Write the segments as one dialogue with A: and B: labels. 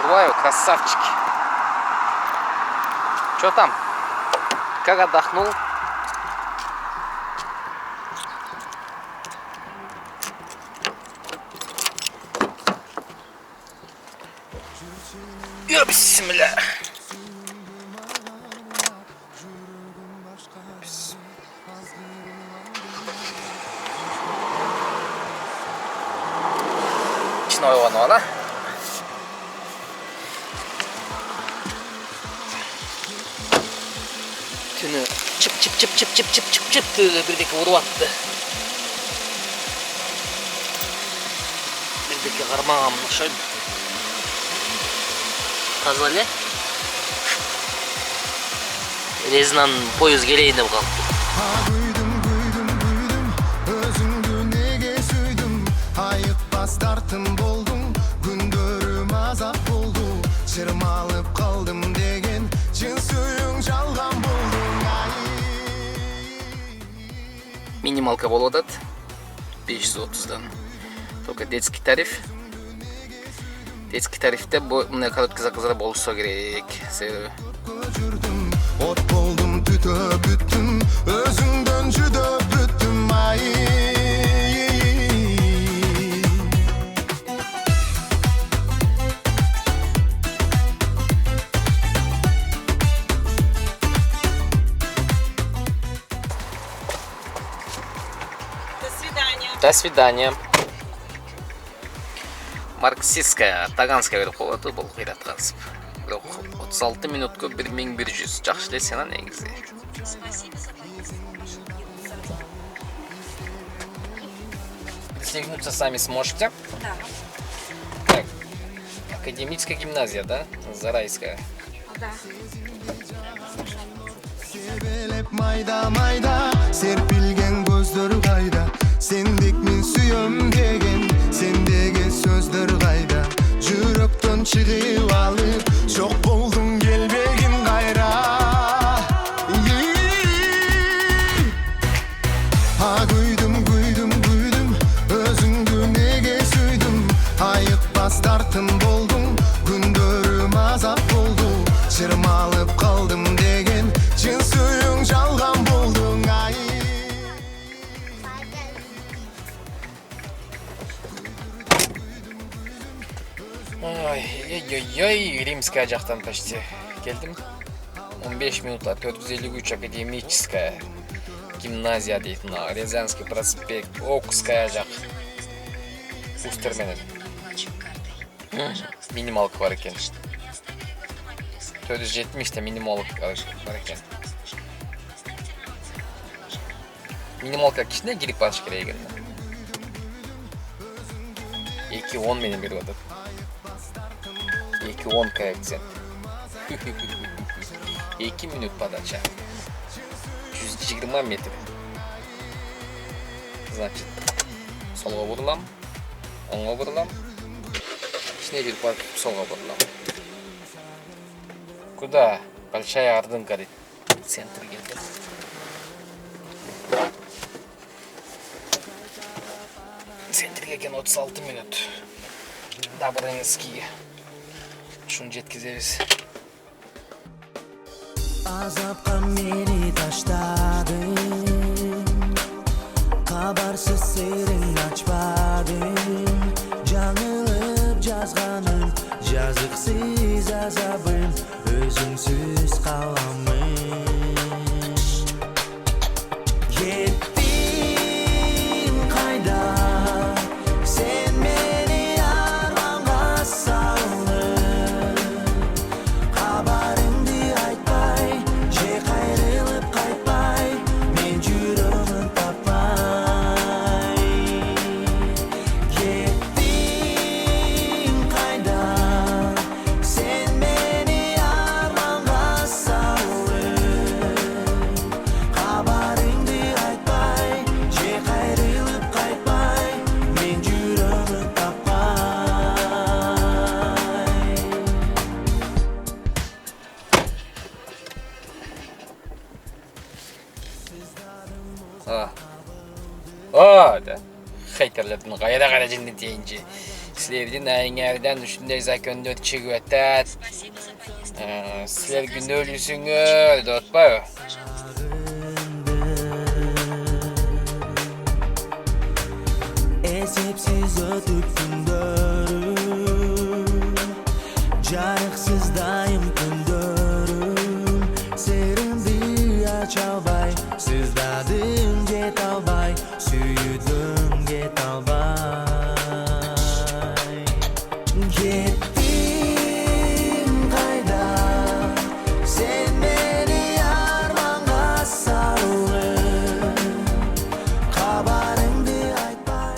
A: Урваю, красавчик. Что там? Как отдохнул? Бисмилля. İçine oylanı ona. Tünü çıp çıp çıp çıp çıp çıp çıp çıktı. Birdeki vurup attı. Birdeki karmağımla şöyle. Kazali. Резинан поезд келейін деп қалыпты.
B: Өзіңді неге сүйдім, айықпас тартым болдың, күндерім азап болды, шырмалып қалдым деген, шын сүйің жалған болдың.
A: Минималка болып атат 530'dan. Только детский тариф. Детский тарифте мына короткий заказдар болса керек. Себеби
B: От болдым, түтөп бүттім, өзіңден жүдөп бүттім, ай.
C: До свидания.
A: До свидания. Марксистская, таганская беріп қояды, бұл қиратқансып. 36 минутқа 1100. Жақшы лесен а негізі. Достигнуться сами сможете?
C: Да.
A: Так. Академическая гимназия, да? Зарайская.
C: Да.
B: Себелеп майда-майда, серпілген көздер қайда, сендік мен сүйем деген, сендегі сөздер қайда, жүректен шығып алып, жоқ болдың келбегін қайра. Күйдім, өзіңді неге сүйдім, айықпас тартым болдың, күндерім азап болды, шырмалып қалдым деген, шын сүйің жалған болдың, ай.
A: Ой, римская жақтан почти келдім. 15 минутта 453 академическая гимназия дейтін, Рязанский проспект, Окская жақ. Устерменен. Минималка бар екен. 470-те минималка бар екен. Минималка кішіне келіп башы керек екен. 2.10 менен беріп атады. 2.10 коэффициент. 2 минут подача. 120 метр. Значит, солға бұрылам, оңға бұрылам. Ішіне беріп барып, солға бұрылам. Куда? Большая Ордынка дейді. Центр келді. Центрге кен 36 минут. Добрынские. Шunu жеткіземіз.
D: Azapқа мені таштадың, хабарсыз серің açпадың, жаңылып жазғаным, жазықсыз азабым, өзіңсіз қаламын. Кеттің қайда, сен мені арманға салдың, хабарыңды айтпай, же қайрылып қайтпай, мен жүрегім таппай. Кеттің қайда, сен мені арманға салдың, хабарыңды айтпай, же қайрылып қайтпай, мен жүрегім таппай.
A: Да. Хейтерлердің қайда жинді дейінше. силердин айыңардан ушундай закондор чыгып атат. Силер күнөөлүүсүңөр деп атпайбы?
D: Esepsiz ötüp gündörüm Jarıksızdayım gündörüm Serimdi aç albay Sızdadım jet albay Süyüdüm get albay Gittin kayda Sen beni armanga sarılır Kabarımdı aytbay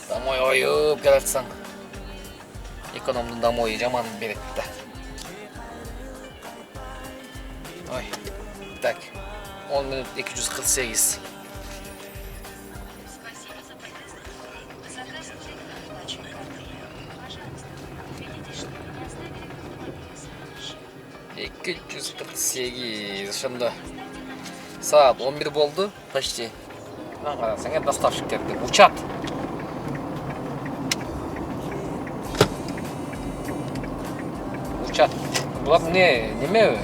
A: Домой оюп келатсаң. Экономдун домойу жаман берет да. Ой. Так. 10 минут 248. Пожалуйста, 248. Ошондо саат 11 болду почти. Карасаң, доставщик келди. Учат. Учат. Булар неме?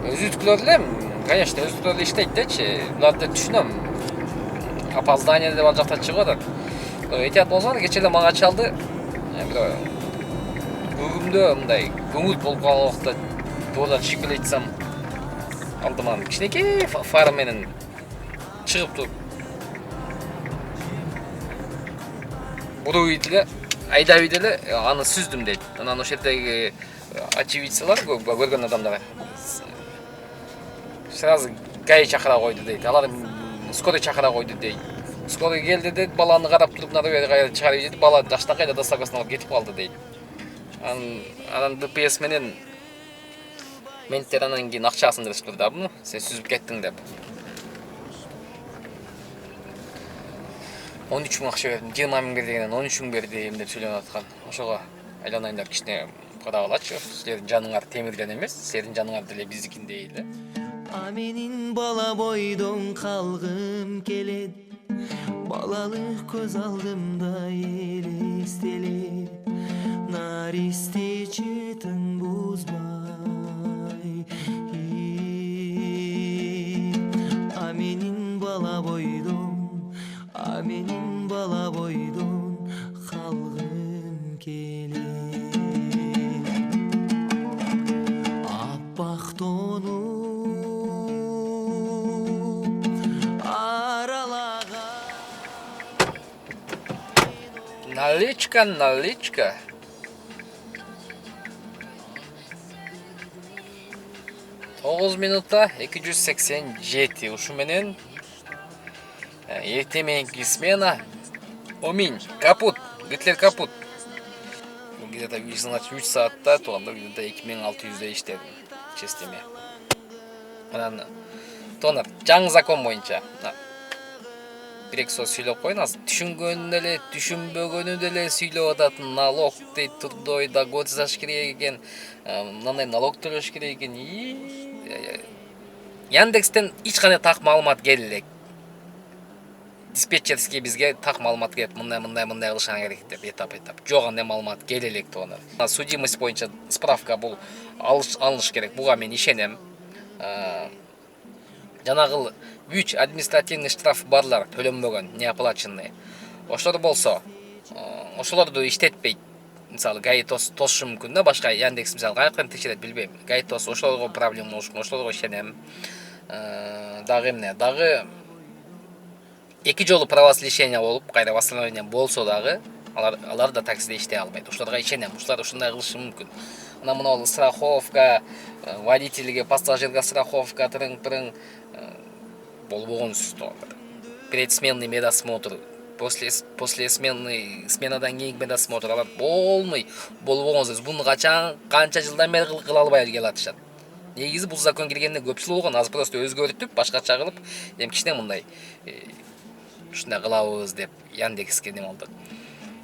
A: Өзүткүлөр элем, конечно, өзүткүлөр иштейт дечи. Буларды түшүнөм. Опоздание деп ал жакта чыгып атат. Этият болсоңор кечээ эле мага чалды. Бүгүмдө мындай көңүл болуп калган убакта жолдон чыгып келе жатсам алдыман кичинекей фара менен чыгып туруп буруйт эле айдап эле аны сүздүм дейт. Анан ошол жердеги очевидцилар көргөн адамдар сразу гай чакыра койду дейт. Алар скорый чакыра койду дейт. Скорый келди дейт, баланы карап туруп надо кайра чыгарып жетип, бала жаштакай да доставкасын алып кетип калды дейт. Анан ДПС менен менттер анан кийин акчасын беришип турду, сен сүзүп кеттиң деп. 13 мың акча бердим, 20 мың бергенен 13 мың бердим деп сүйлөнүп аткан. Ошого айланайын деп кичине кадагылачы. Силердин жаныңар темирден эмес, силердин жаныңар деле биздикиндей эле.
D: А менин бала бойдон калгым келет Балалык көз алдымда элестелет Наристе чытын бузбай А менин бала бойдон калгым келет Аппак тону
A: Наличка. 9 минутта 287. Ушу менен эртең мененки смена Омин, капут, Гитлер капут. Где-то 3 саатта, туганда где-то 2600 иштедим. Честеме. Анан тонар жаңы закон боюнча бирек сөз сүйлөп коюн, азыр түшүнгөнү деле, түшүнбөгөнү деле сүйлөп атат. Налог дейт, турдой доход жасаш керек экен, мындай налог төлөш керек экен. Яндекстен эч кандай так маалымат келе элек. Диспетчерский бизге так маалымат келет, мындай кылышың керек деп этап. Жок, андай маалымат келе элек туганы. Судимость боюнча справка бул алыш керек. Буга мен ишенем. Жанагыл 3 административный штраф барлар төлөнбөгөн, неоплаченный. Ошолор болсо, ошолорду иштетпейт. Мисалы, ГАИ тосушу мүмкүн да, башка Яндекс мисалы каяктан текшерет билбейм. ГАИ ошолорго проблема болушун, ошолорго ишенем. Дагы эмне? Дагы 2 жолу правос лишения болуп, кайра восстановление болсо дагы, алар да таксиде иштей албайт. Ошолорго ишенем. Ошолор ушундай кылышы мүмкүн. Анан мына страховка, водительге, пассажирге страховка, тырың болбогон сөз. Предсменный медосмотр, после сменадан кийинки медосмотр алар болбогон сөз. Буну канча жылдан бери кыла албай келатышат. Негизи бул закон киргенде көп жыл болгон, азыр просто өзгөртүп, башкача кылып, эми кичине мындай ушундай кылабыз деп Яндекске нем алдык.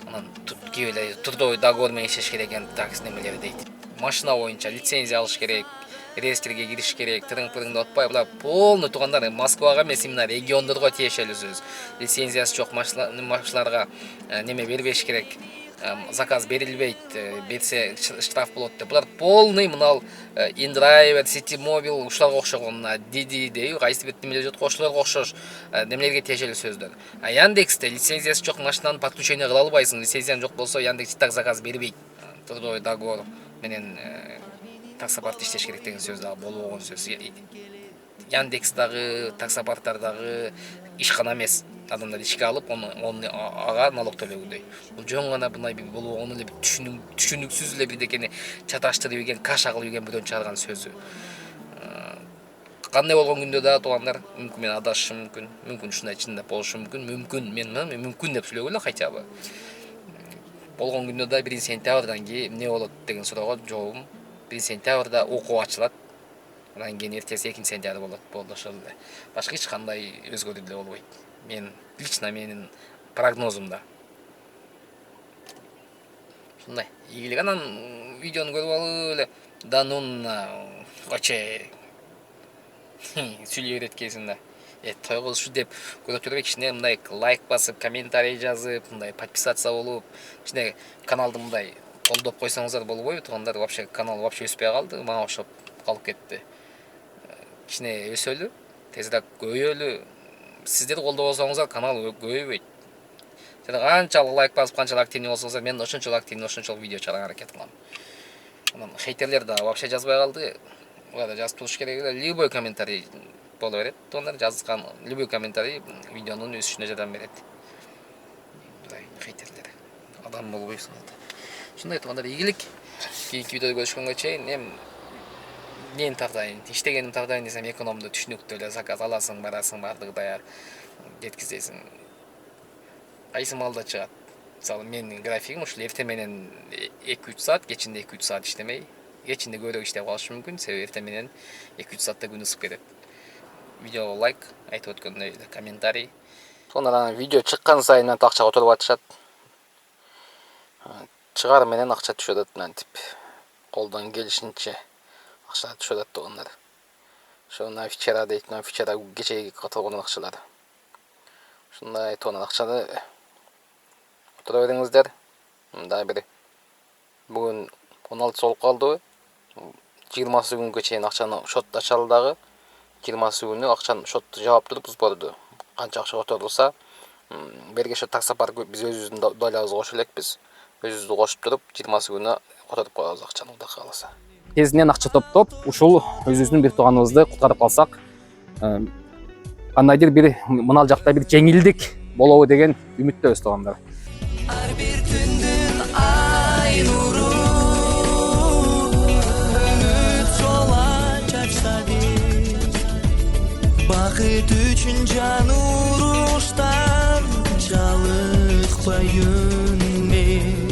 A: Анан кээ эле трудовой договор менен иштеш керек экен, такси немелери дейт. Машина боюнча лицензия алыш керек, реестрге кириш керек, тырың-пырыңды отпай, була полный туугандар Москвага эмес, именно региондорго тиешелүү сөз. Лицензиясы жок машиналарга неме бербеш керек. Заказ берилбейт, берсе штраф болот деп. Булар полный мынал InDriver, Citymobil ушуларга окшогон, Didi дейби, кайсы бир немелер жок, ошолорго окшош немелерге тиешелүү сөздөр. Яндексте лицензиясы жок машинаны подключение кыла албайсың. Лицензияң жок болсо Яндекс так заказ бербейт. Трудовой договор менен таксопарт иштеш керек деген сөз дагы болбогон сөз. Яндекс дагы, таксопарттар дагы ишкана эмес. Адамдар ишке алып, оны ага налог төлөгөндөй. Бул жөн гана мындай бир болгону эле түшүнүксүз эле бирдекени чаташтырып ийген, каша кылып ийген бирөө чыгарган сөзү. Кандай болгон күндө да туугандар, мүмкүн мен адашышым мүмкүн, мүмкүн ушундай чындап болушу мүмкүн, мен мүмкүн деп сүйлөгөн эле хотя бы. Болгон күндө да 1 сентябрдан кийин эмне болот деген суроого жообум 1 сентябрда окуу ачылат. Анан кийин эртеси 2 сентябрь болот. Болду ошол эле. Башка эч кандай өзгөрүү деле болбойт. Лично менин прогнозумда. Ушундай. Ийгилик анан видеону көрүп алып эле Данунна коче сүйлөй берет кезинде. Той кылышы деп көрүп жүрүп кичине мындай лайк басып, комментарий жазып, мындай подписаться болуп, кичине каналды мындай колдоп койсоңуздар болбойбу туугандар? Вообще канал вообще өспөй калды, мага окшоп калып кетти. Кичине өсөлү, тезирээк көбөйөлү. Сиздер колдобосоңуздар канал көбөйбөйт. Сиздер канчалык лайк басып, канчалык активный болсоңуздар, мен ошончолук активный, ошончолук видео чыгарганга аракет кылам. Анан хейтерлер да вообще жазбай калды. Булар жазып туруш керек эле, любой комментарий боло берет. Тондар жазган любой комментарий видеонун өсүшүнө жардам берет. Мындай хейтерлер адам болбойсуң. Ушундай туугандар, ийгилик. Кийинки видеодо көрүшкөнгө чейин мен тагдайын, иштегеним тагдайын десем экономду түшүнүктүү эле заказ аласың, барасың, бардыгы даяр жеткизесиң. Кайсы маалда чыгат? Мисалы менин графигим ушул эртең менен 2-3 саат, кечинде 2-3 саат иштемей, кечинде көбүрөөк иштеп калышы мүмкүн, себеби эртең менен 2-3 саатта күн ысып кетет. Видеого лайк, айтып өткөндөй комментарий. Сонан видео чыккан сайын акча которуп атышат. Чыгар менен акча түшөт мынтип. Колдон келишинче акча түшөт туугандар. Ошону вчера дейт, вчера кечеги которгон акчалар. Ушундай тонн акчаны которо бериңиздер. Мындай бир бүгүн 16 болуп калды. 20 күнгө чейин акчаны шотто ачалы дагы. 20 күнү акчаны шотту жаап туруп сборду. Канча акча которулса, берге шо таксопарк биз өзүбүздүн долябызга кошо элекпиз. Өзүбүздү кошуп туруп 20 күнү которуп коебуз акчаны Кудай кааласа. Тезинен акча топтоп, ушул өзүбүздүн бир тууганыбызды куткарып калсак, кандайдыр бир мынал жакта бир жеңилдик болобу деген үмүттөбүз туугандар.
D: Ар бир түндүн ай нуру үмүт жола чачсады. Бакыт үчүн жан уруштан жалыкпайын мен.